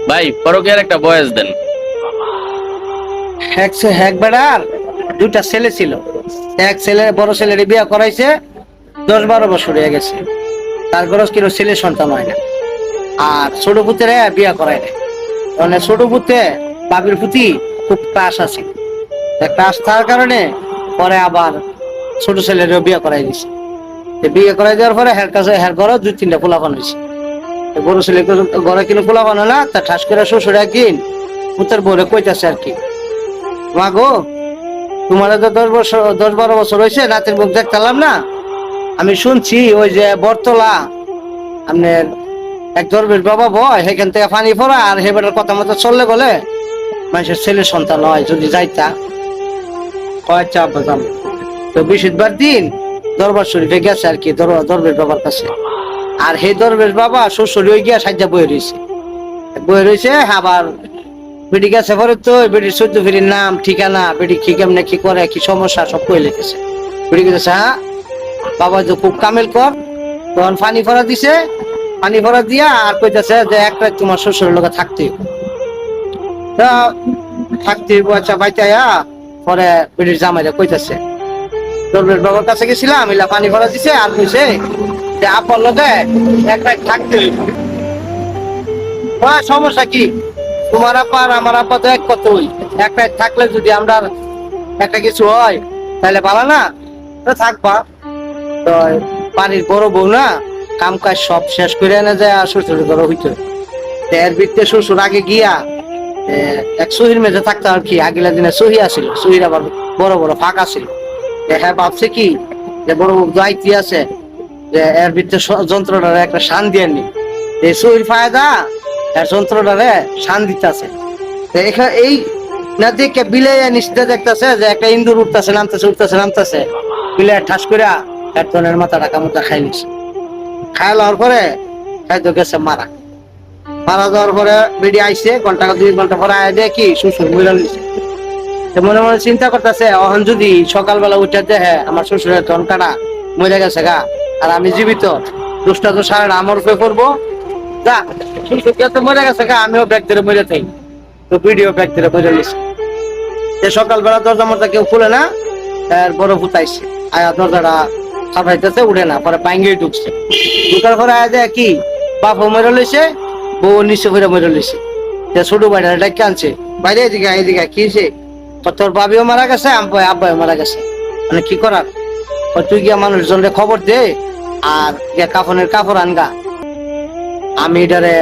ভাই পরকীয়ার একটা বয়স দেন। এক বেড়ার দুইটা ছেলে ছিল। এক ছেলে বড় ছেলের বিয়ে করাইছে, 10-12 বছর হয়ে গেছে। তারপরে কিন্তু ছেলে সন্তান হয় না। আর ছোট পুত্রে বিয়ে করায় না। মানে ছোট পুত্রে বাবির প্রতি খুব ক্রাশ আছে। ক্রাশ থাকার কারণে পরে আবার ছোট ছেলেরও বিয়ে করাই দিছে। বিয়ে করাই দেওয়ার পরে হের কাছে হের ঘরে 2-3টা পোলাপান হয়েছে। বড় ছেলে ঘরে কিনে পোলাপান হলো, তা ঠাস করে শ্বশুর একদিন পুত্রের বউরে কইতাছে আর কি, মা গো, তোমার তো 10-12 বছর হয়েছে, রাতের মুখ দেখতাম না। আমি শুনছি ওই যে বরতলা আপনার এক দরবেশ বাবা বয়, সেখান থেকে পানি পড়া, আর হেবেটার কথা মতো চললে বলে মানুষের ছেলে সন্তান হয়, যদি যাইতা কয় চাপ বাজাম। তো বৃহস্পতিবার দিন দরবার শরীফে গেছে আর কি, দরবেশ বাবার কাছে। আর হে দরবেশ বাবা শ্বশুর হয়ে গিয়া সাজ্জা বয়ে রয়েছে। আবার বেটি গেছে পরে তো বেটির 14 ফিরির নাম ঠিকানা, বেটি কি কেমনে কি করে কি সমস্যা সব কই লিখেছে। বেটি গেছে, হ্যাঁ বাবা তো খুব কামেল কর। তখন পানি ফরা দিছে, পানি ফরা দিয়া আর কইতেছে যে এক রাত তোমার শ্বশুরের লোকে থাকতে থাকতে আচ্ছা বাইতাইয়া। পরে বেটির জামাইরা কইতেছে, দরবেশ বাবার কাছে গেছিলাম, এলা পানি ভরা দিছে, আর কইছে যে আপার লোকে এক রাত থাকতে হইব। সমস্যা কি, তোমার আপা আর আমার আপা তো এক কতই, এক রাত থাকলে যদি আমরা একটা কিছু হয় তাহলে ভালো না, তো থাকবা। তো বাড়ির বড় বউ না, কাম কাজ সব শেষ করে এনে যায় আর শ্বশুর ঘরে হইতো। এর ভিত্তে শ্বশুর আগে গিয়া এক সহির মেঝে থাকতো আর কি। আগেলা দিনে সহি আসিল, সহির আবার বড় বড় ফাঁকা ছিল। হ্যাঁ ভাবছে কি যে বড় বউ দায়িত্ব আছে, যে এর ভিত্তে যন্ত্রটারে একটা শান দিয়ে নি, এই সহির ফায়দা এর যন্ত্রটারে শান দিতে আছে। এখানে এই না দেখে বিলে নিশ্চিত দেখতেছে যে একটা ইন্দুর উঠতেছে নামতেছে, বিলে ঠাস করে এক ধরনের মাথাটা কামড়টা খাই নিছে। খাই লওয়ার পরে খাইতে গেছে মারা যাওয়ার পরে বেরিয়ে আইসে, ঘন্টা 2 ঘন্টা পরে আয় দেখি শ্বশুর মরে নিছে। মনে মনে চিন্তা করতেছে, অহন যদি সকালবেলা উঠে দেখে আমার শ্বশুরের ধনকাটা মরে গেছে গা, আর আমি জীবিত, দোষটা তো সারা আমার উপরে করবো। যা শ্বশুর তো মরে গেছে গা, আমিও ব্যাগ ধরে মরে থাকি। তো ভিডিও ব্যাগ ধরে মরে নিছে। সকালবেলা দরজা মরজা কেউ খুলে না, এর বড় ফুটাইছে আয়া দরজাটা খাবাইতেছে, উঠে না, পরে বাইঙ্গেই ঢুকছে। ঢুকার পরে আয়া দেয় কি বাপ মরে লইছে, বউ নিচে করে মরে লইছে। ছোট ভাইটা ডাকে আনছে, বাইরে এদিকে কি হয়েছে? তোর বাবিও মারা গেছে, আব্বাও মারা গেছে, মানে কি করার? তুই গিয়া মানুষজনকে খবর দে, আর গিয়া কাফনের কাপড় আনগা, আমি এটারে